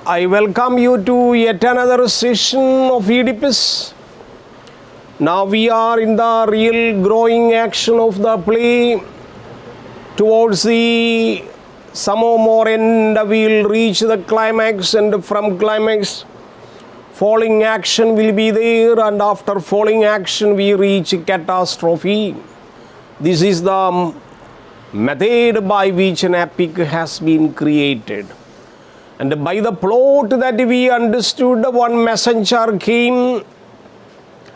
I welcome you to yet another session of Oedipus. Now we are in the real growing action of the play. Towards the some more end, we will reach the climax, and from climax, falling action will be there, and after falling action, we reach catastrophe. This is the method by which an epic has been created. And by the plot that we understood, one messenger came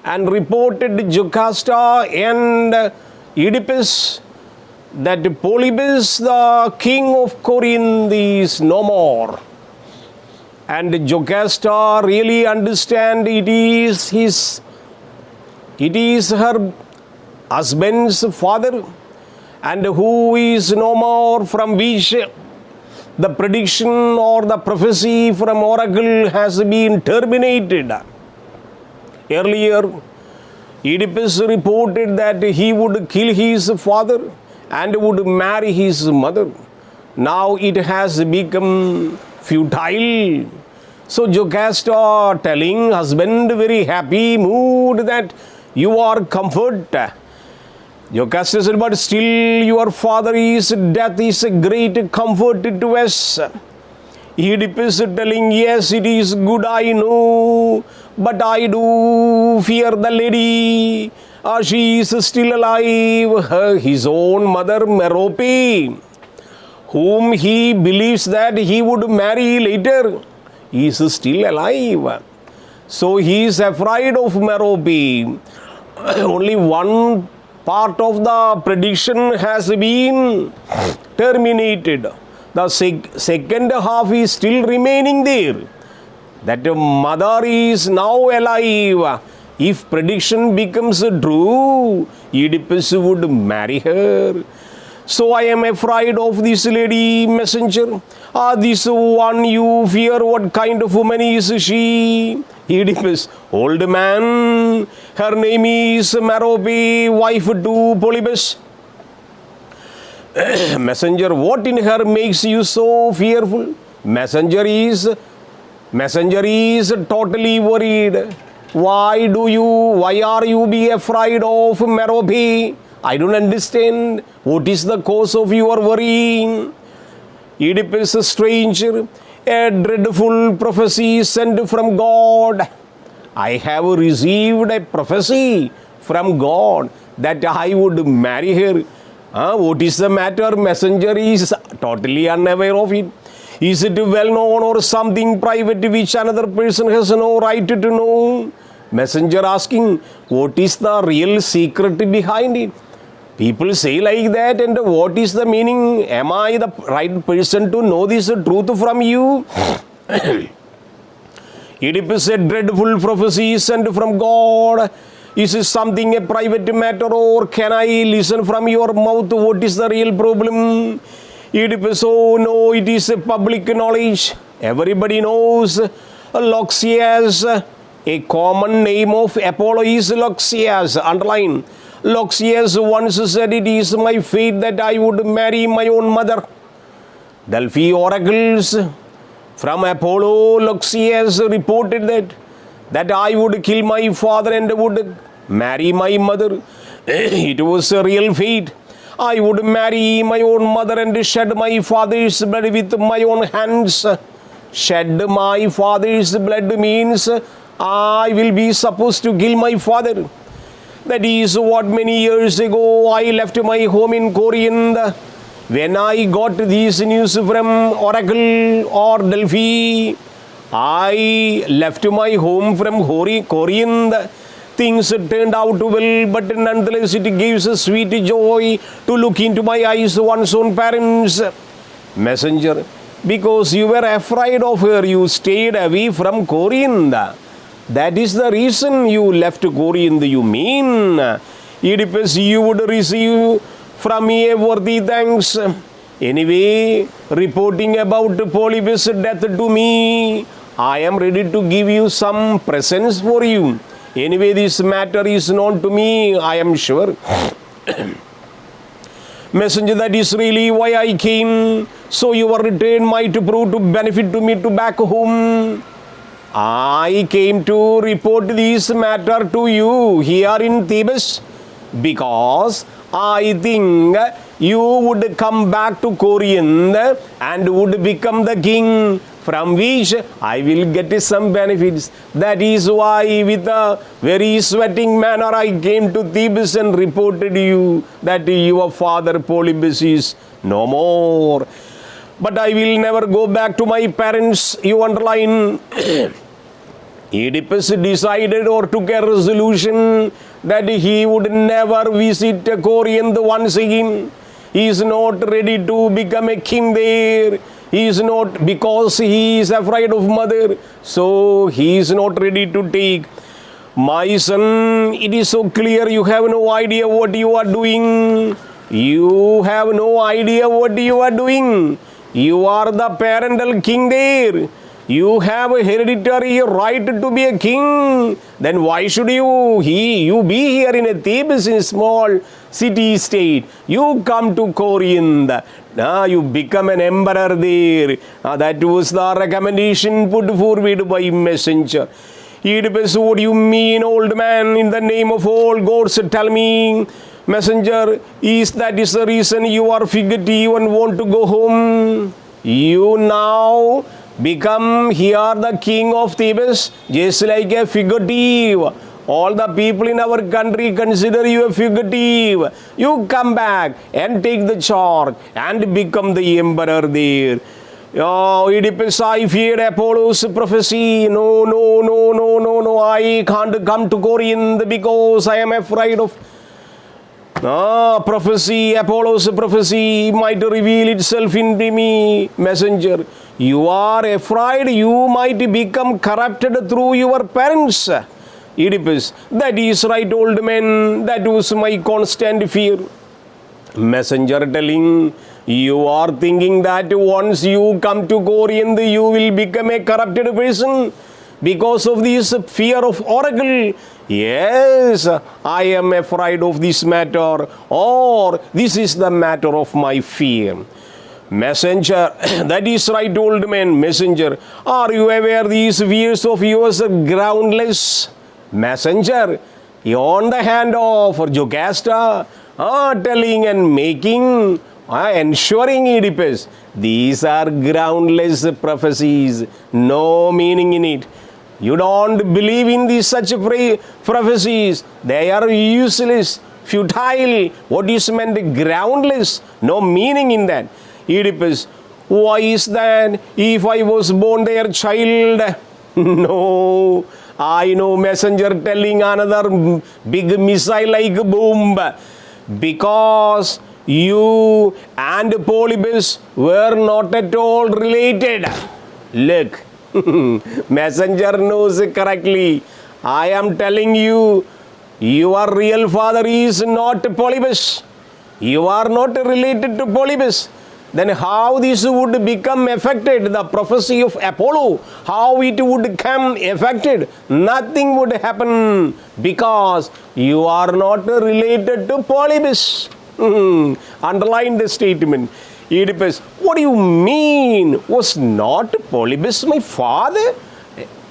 and reported Jocasta and Oedipus that Polybus, the king of Corinth, is no more. And Jocasta really understand it is her husband's father, and who is no more, from which the prediction or the prophecy from oracle has been terminated. Earlier, Oedipus reported that he would kill his father and would marry his mother. Now it has become futile. So Jocasta telling husband, very happy mood, that you are comfort. Jocasta said, but still your father's death is a great comfort to us. Oedipus telling, yes, it is good, I know, but I do fear the lady. She is still alive, his own mother Merope, whom he believes that he would marry later, is still alive. So he is afraid of Merope. Only one part of the prediction has been terminated. The second half is still remaining there. That mother is now alive. If prediction becomes true, Oedipus would marry her. So I am afraid of this lady messenger. This one you fear, what kind of woman is she? Oedipus, old man, her name is Merope, wife to Polybus. Messenger, what in her makes you so fearful? Messenger is totally worried. Why are you be afraid of Merope? I don't understand. What is the cause of your worrying? Oedipus, stranger, a dreadful prophecy sent from God. I have received a prophecy from God that I would marry her. What is the matter? Messenger is totally unaware of it. Is it well known or something private which another person has no right to know? Messenger asking, what is the real secret behind it? People say like that, and what is the meaning? Am I the right person to know this truth from you? Oedipus said, dreadful prophecy sent from God. Is this something a private matter, or can I listen from your mouth? What is the real problem? Oedipus, oh no, it is a public knowledge. Everybody knows Loxias, a common name of Apollo is Loxias. Underline. Loxias once said, it is my fate that I would marry my own mother. Delphi oracles from Apollo, Loxias reported that I would kill my father and would marry my mother. It was a real fate. I would marry my own mother and shed my father's blood with my own hands. Shed my father's blood means I will be supposed to kill my father. That is what many years ago I left my home in Corinth. When I got this news from Oracle or Delphi, I left my home from Corinth. Things turned out well, but nonetheless it gives a sweet joy to look into my eyes one's own parents. Messenger, because you were afraid of her, you stayed away from Corinth. That is the reason you left Corinth, you mean? Oedipus, you would receive from me a worthy thanks. Anyway, reporting about Polybus' death to me, I am ready to give you some presents for you. Anyway, this matter is known to me, I am sure. Messenger, that is really why I came. So your return might prove to benefit to me to back home. I came to report this matter to you here in Thebes because I think you would come back to Corinth and would become the king, from which I will get some benefits. That is why with a very sweating manner I came to Thebes and reported you that your father Polybus is no more. But I will never go back to my parents. You underline. Oedipus decided or took a resolution that he would never visit Corinth once again. He is not ready to become a king there. He is not, because he is afraid of mother. So he is not ready to take. My son, it is so clear you have no idea what you are doing. You have no idea what you are doing. You are the parental king there. You have a hereditary right to be a king. Then why should you be here in a Thebes, in a small city state? You come to Corinth. You become an emperor there. That was the recommendation put forward by messenger. Oedipus, what do you mean, old man? In the name of all gods, tell me. Messenger, is that is the reason you are fugitive and want to go home? You now become here the king of Thebes, just like a fugitive. All the people in our country consider you a fugitive. You come back and take the charge and become the emperor there. Oh, Oedipus, I feared Apollo's prophecy. No, I can't come to Corinth because I am afraid of prophecy. Apollo's prophecy might reveal itself in me. Messenger, you are afraid you might become corrupted through your parents. Oedipus, that is right, old man. That was my constant fear. Messenger telling, you are thinking that once you come to Corinth, you will become a corrupted person because of this fear of oracle. Yes, I am afraid of this matter, or this is the matter of my fear. Messenger, that is right, old man. Messenger, are you aware these fears of yours are groundless? Messenger, on the hand of Jocasta, telling and making, ensuring Oedipus, these are groundless prophecies, no meaning in it. You don't believe in these such prophecies. They are useless, futile. What is meant groundless? No meaning in that. Oedipus, why is that? If I was born their child? No, I know, messenger, telling another big missile like boom. Because you and Polybus were not at all related. Look. Messenger knows correctly. I am telling you, your real father is not Polybus. You are not related to Polybus. Then how this would become affected, the prophecy of Apollo, how it would come affected? Nothing would happen because you are not related to Polybus. Underline the statement. Oedipus, what do you mean? Was not Polybus my father?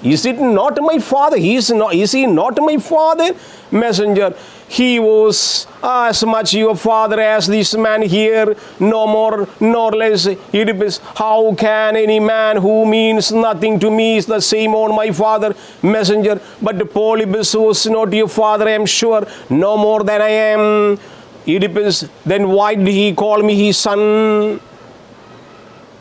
Is it not my father? Is he not my father? Messenger, he was as much your father as this man here, no more nor less. Oedipus, how can any man who means nothing to me is the same on my father? Messenger, but Polybus was not your father, I am sure, no more than I am. Oedipus, then why did he call me his son?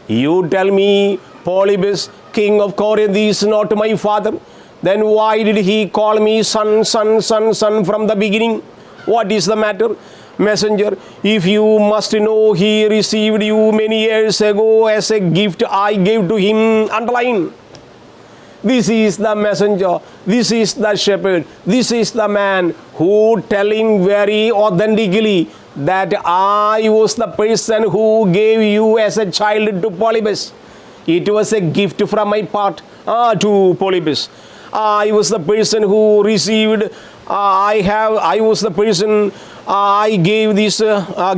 You tell me, Polybus, king of Corinth, is not my father. Then why did he call me son from the beginning? What is the matter? Messenger, if you must know, he received you many years ago as a gift I gave to him. Underline. This is the messenger, this is the shepherd, this is the man who telling very authentically that I was the person who gave you as a child to Polybus. It was a gift from my part to Polybus. I was the person who received, I was the person I gave this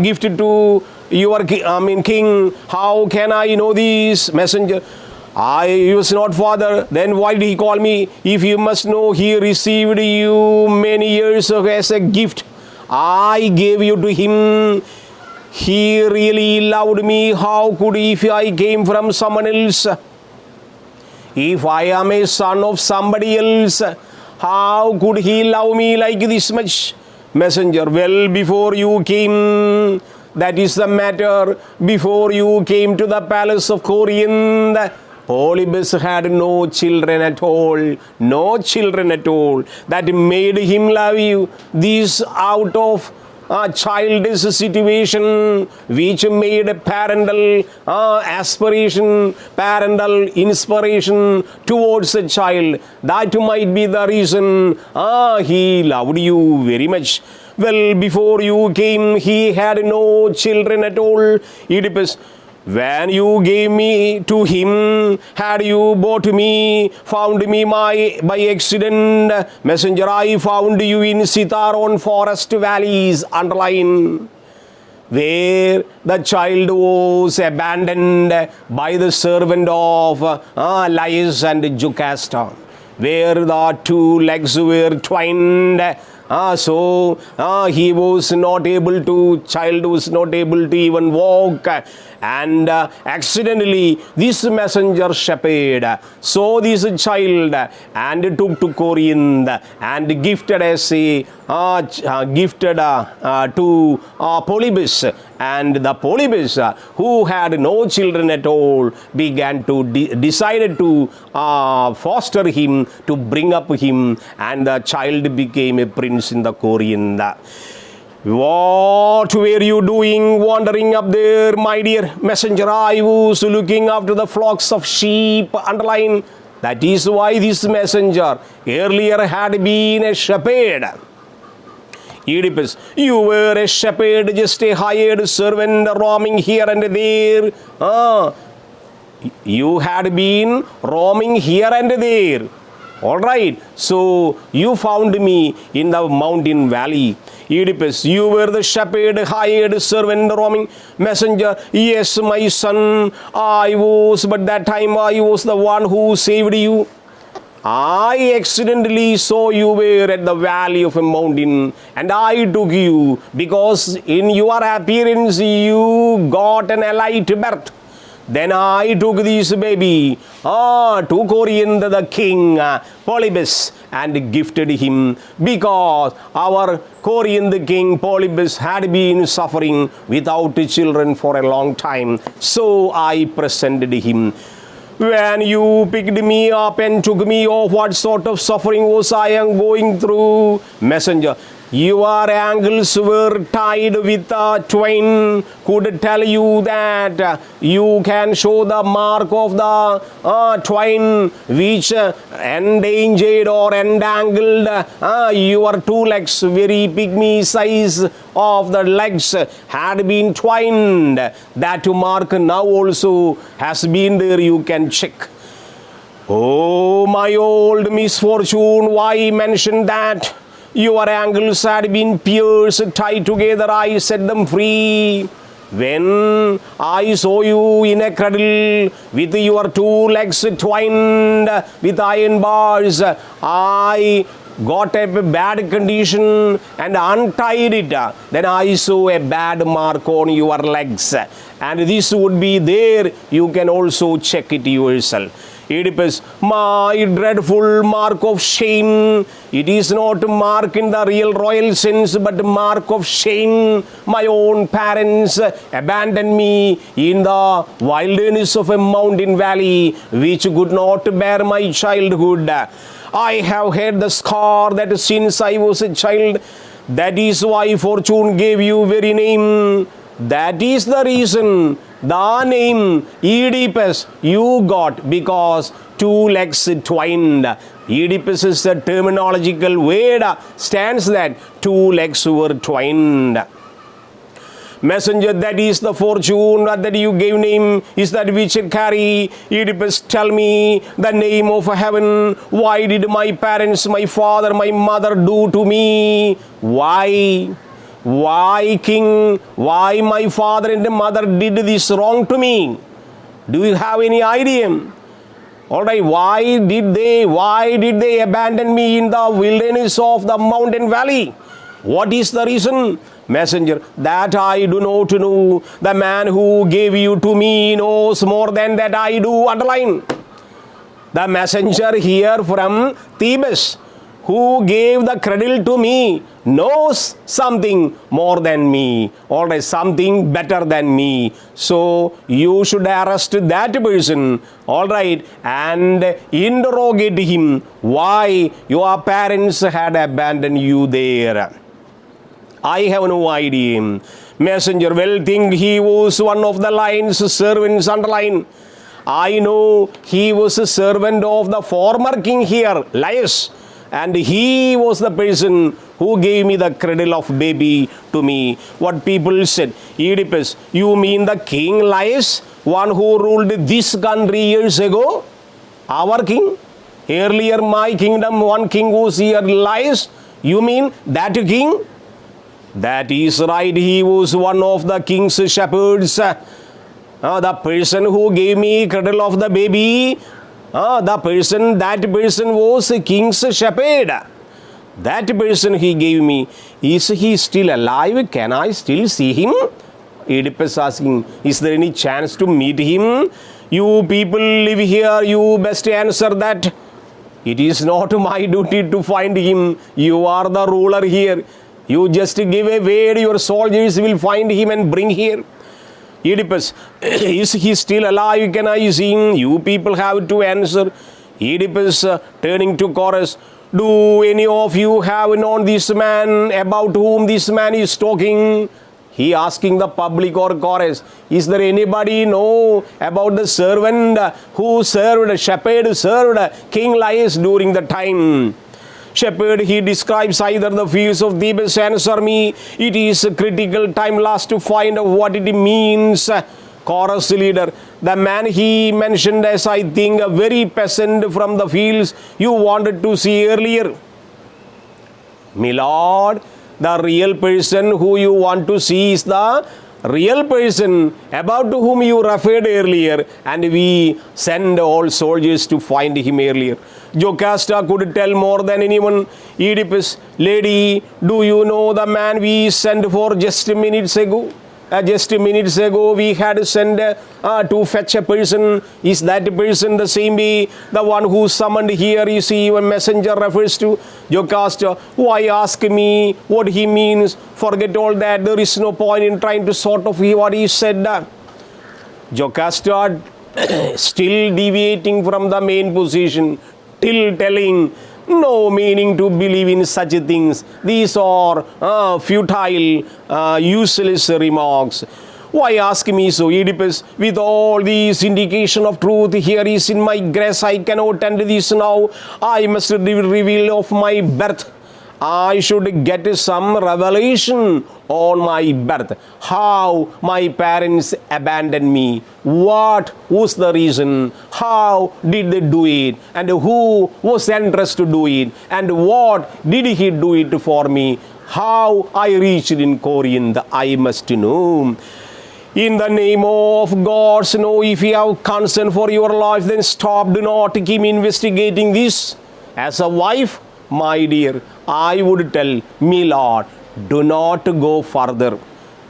gift to your king. How can I know this? Messenger, I was not father. Then why did he call me? If you must know, he received you many years ago as a gift. I gave you to him. He really loved me. How could if I came from someone else? If I am a son of somebody else, how could he love me like this much? Messenger, well, before you came, that is the matter. Before you came to the palace of Corinth, Polybus had no children at all. No children at all. That made him love you. This out of a childish situation which made parental aspiration, parental inspiration towards the child. That might be the reason he loved you very much. Well, before you came, he had no children at all. Oedipus, when you gave me to him, had you bought me, found me by accident? Messenger, I found you in Citharon forest valleys, underline, where the child was abandoned by the servant of Laius and Jocasta, where the two legs were twined. So he was not able to, child was not able to even walk, and accidentally this messenger shepherd saw this child and took to Corinth and gifted as a gifted to Polybus, and the Polybus who had no children at all began to decided to foster him, to bring up him, and the child became a prince in the Corinth. What were you doing wandering up there, my dear messenger? I was looking after the flocks of sheep, underline. That is why this messenger earlier had been a shepherd. Oedipus, you were a shepherd, just a hired servant roaming here and there. You had been roaming here and there. All right, so you found me in the mountain valley. Oedipus, you were the shepherd, hired servant, roaming. Messenger, yes, my son, I was, but that time I was the one who saved you. I accidentally saw you were at the valley of a mountain, and I took you because in your appearance you got an elite birth. Then I took this baby to Corinth, the king, Polybus, and gifted him, because our Corinth king Polybus had been suffering without children for a long time. So I presented him. When you picked me up and took me off, what sort of suffering was I am going through? Messenger, your ankles were tied with a twine. Could tell you that you can show the mark of the twine which endangered or entangled your two legs. Very pygmy size of the legs had been twined. That mark now also has been there. You can check. Oh, my old misfortune, why mention that? Your ankles had been pierced, tied together, I set them free. When I saw you in a cradle with your two legs twined with iron bars, I got a bad condition and untied it. Then I saw a bad mark on your legs, and this would be there. You can also check it yourself. Oedipus, my dreadful mark of shame. It is not mark in the real royal sense, but mark of shame. My own parents abandoned me in the wilderness of a mountain valley, which could not bear my childhood. I have had the scar that since I was a child. That is why fortune gave you very name. That is the reason the name Oedipus you got, because two legs twined. Oedipus is the terminological word, stands that two legs were twined. Messenger, that is the fortune that you gave name, is that which carry. Oedipus, tell me the name of heaven. Why did my parents, my father, my mother do to me? Why? why king, why my father and mother did this wrong to me? Do you have any idea? Alright, why did they abandon me in the wilderness of the mountain valley? What is the reason? Messenger, that I do not know. The man who gave you to me knows more than that I do. Underline. The messenger here from Thebes, who gave the cradle to me, knows something more than me. Alright, something better than me. So you should arrest that person. Alright, and interrogate him why your parents had abandoned you there. I have no idea. Messenger, well, think he was one of the lion's servants. Underline. I know he was a servant of the former king here, Laius, and he was the person who gave me the cradle of baby to me. What people said, Oedipus, you mean the king Laius, one who ruled this country years ago? Our king? Earlier my kingdom, one king was here, Laius. You mean that king? That is right, he was one of the king's shepherds. The person who gave me cradle of the baby, that person was a king's shepherd. That person he gave me, is he still alive? Can I still see him? Oedipus asking, is there any chance to meet him? You people live here, you best answer that. It is not my duty to find him. You are the ruler here. You just give a word, your soldiers will find him and bring here. Oedipus, is he still alive? Can I see him? You people have to answer. Oedipus turning to Chorus, do any of you have known this man about whom this man is talking? He asking the public or chorus, is there anybody know about the servant who served, shepherd served King Laius during the time? Shepherd, he describes either the fields of Thebes. Answer me. It is a critical time last to find out what it means. Chorus leader, the man he mentioned as, I think, a very peasant from the fields you wanted to see earlier. My lord, the real person who you want to see is the real person about whom you referred earlier, and we send all soldiers to find him earlier. Jocasta could tell more than anyone. Oedipus, lady, do you know the man we sent for just minutes ago? Just minutes ago we had sent to fetch a person. Is that person the same way? The one who summoned here, you see, when messenger refers to Jocasta. Why ask me what he means? Forget all that. There is no point in trying to sort of hear what he said. Jocasta still deviating from the main position, till telling no meaning to believe in such things. These are futile, useless remarks. Why ask me so, Oedipus? With all these indication of truth here is in my grace, I cannot end this now. I must reveal of my birth. I should get some revelation on my birth. How my parents abandoned me. What was the reason? How did they do it? And who was entrusted to do it? And what did he do it for me? How I reached in Corinth, I must know. In the name of God, know if you have concern for your life, then stop. Do not keep investigating this. As a wife, my dear, I would tell me, Lord, do not go further.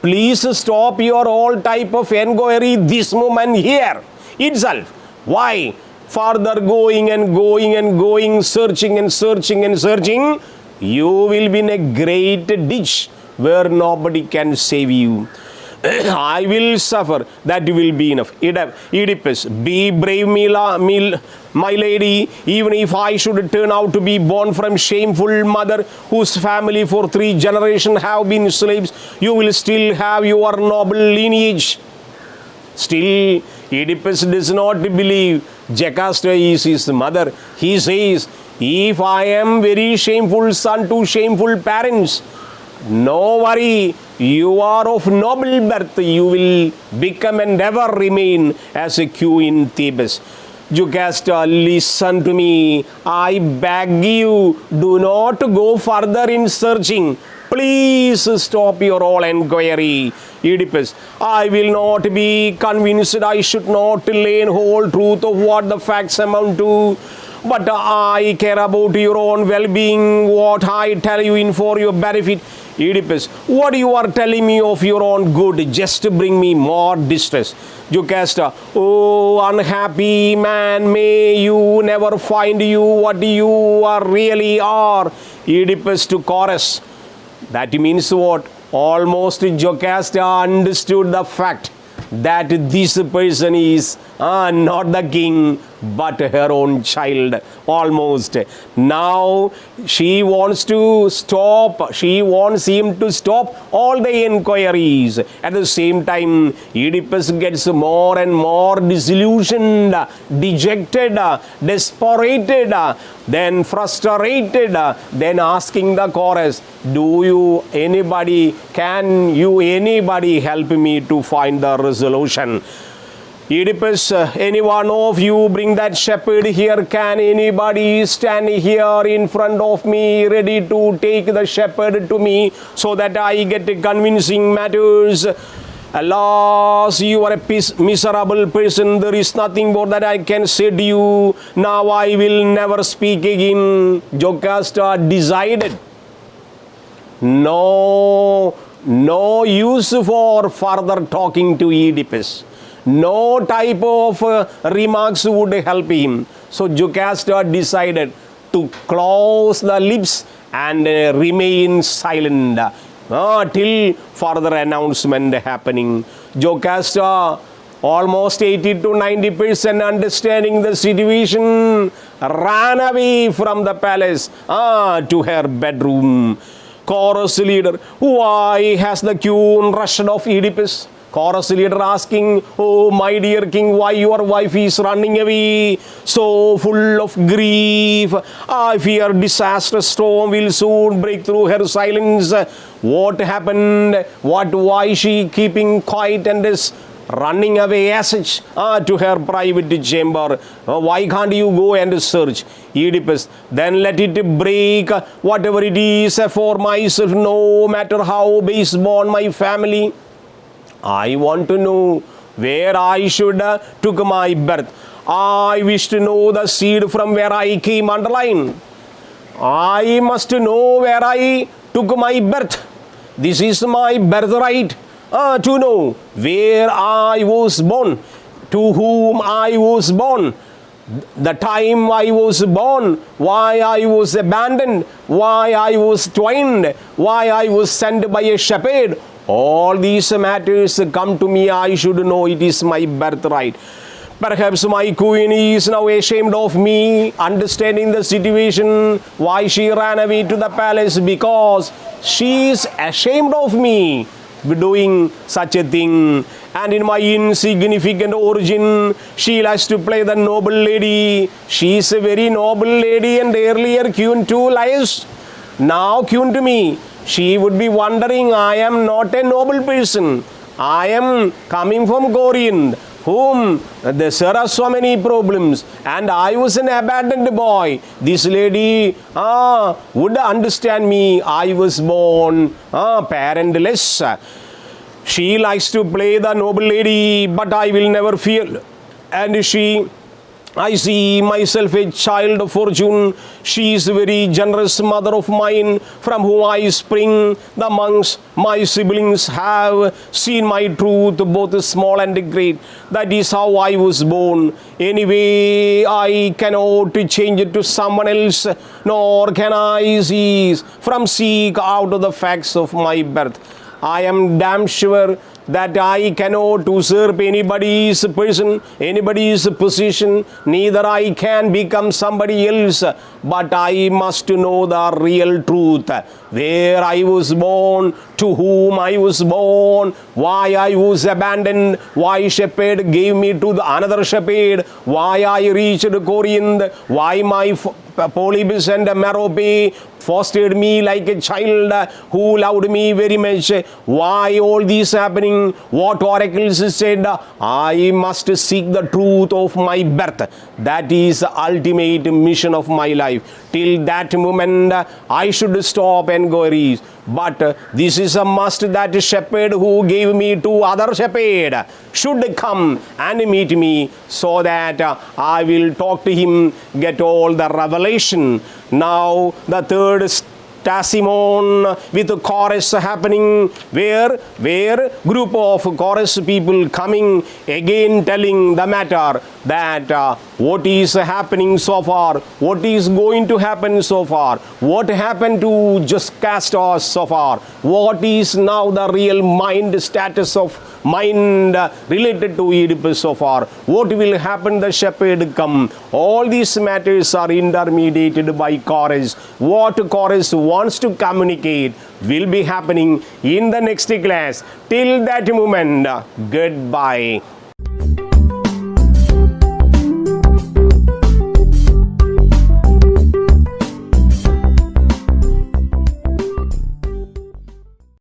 Please stop your all type of inquiry this moment here itself. Why? Further going and going and going, searching and searching and searching, you will be in a great ditch where nobody can save you. I will suffer, that will be enough. Oedipus, be brave, my lady, even if I should turn out to be born from shameful mother whose family for 3 generations have been slaves, you will still have your noble lineage. Still, Oedipus does not believe Jocasta is his mother. He says, if I am very shameful son to shameful parents, no worry, you are of noble birth, you will become and ever remain as a queen in Thebes. Jocasta, listen to me, I beg you, do not go further in searching. please stop your all inquiry. Oedipus, I will not be convinced. I should not learn whole truth of what the facts amount to. But I care about your own well-being. What I tell you in for your benefit. Oedipus, what you are telling me of your own good just to bring me more distress. Jocasta, oh unhappy man, may you never find you what you are really are. Oedipus to Chorus. That means what? Almost Jocasta understood the fact that this person is not the king but her own child. Almost. Now she wants to stop, she wants him to stop all the inquiries. At the same time, Oedipus gets more and more disillusioned, dejected, desperated, then frustrated, then asking the chorus, can you anybody help me to find the resolution? Oedipus, any one of you bring that shepherd here. Can anybody stand here in front of me ready to take the shepherd to me so that I get convincing matters? Alas, you are a miserable person. There is nothing more that I can say to you. Now I will never speak again. Jocasta decided. No use for further talking to Oedipus. No type of remarks would help him. So Jocasta decided to close the lips and remain silent till further announcement happening. Jocasta, almost 80 to 90% understanding the situation, ran away from the palace to her bedroom. Chorus leader, why has the queen rushed off Oedipus? Chorus leader asking, oh my dear king, why your wife is running away so full of grief? I fear disastrous storm will soon break through her silence. What happened? Why she keeping quiet and is running away as such to her private chamber? Why can't you go and search? Oedipus, then let it break, whatever it is for myself, no matter how base born my family. I want to know where I should took my birth. I wish to know the seed from where I came. Underline. I must know where I took my birth. This is my birthright to know where I was born, to whom I was born, the time I was born, why I was abandoned, why I was twined, why I was sent by a shepherd. All these matters come to me. I should know. It is my birthright. Perhaps my queen is now ashamed of me, understanding the situation, why she ran away to the palace, because she is ashamed of me doing such a thing. And in my insignificant origin, she likes to play the noble lady. She is a very noble lady and earlier queen to Laius, now queen to me. She would be wondering, I am not a noble person. I am coming from Corinth, whom there are so many problems, and I was an abandoned boy. This lady would understand me. I was born parentless. She likes to play the noble lady, but I will never feel. And I see myself a child of fortune. She is a very generous mother of mine, from whom I spring. The monks, my siblings, have seen my truth, both small and great. That is how I was born. Anyway, I cannot change it to someone else, nor can I cease from seek out the facts of my birth. I am damn sure that I cannot usurp anybody's person, anybody's position, neither I can become somebody else, but I must know the real truth, where I was born, to whom I was born, why I was abandoned, why shepherd gave me to another shepherd, why I reached Corinth, why my Polybus and Merope fostered me like a child who loved me very much. Why all this happening? What oracles said? I must seek the truth of my birth. That is the ultimate mission of my life. Till that moment, I should stop inquiries. but this is a must that the shepherd who gave me to other shepherd should come and meet me, so that I will talk to him, get all the revelation. Now the third Tassimon with the chorus happening, where group of chorus people coming again telling the matter that what is happening so far, what is going to happen so far, what happened to Juscastos so far, what is now the real mind status of mind related to Oedipus so far, what will happen the shepherd come. All these matters are intermediated by chorus. What chorus wants to communicate will be happening in the next class. Till that moment, goodbye.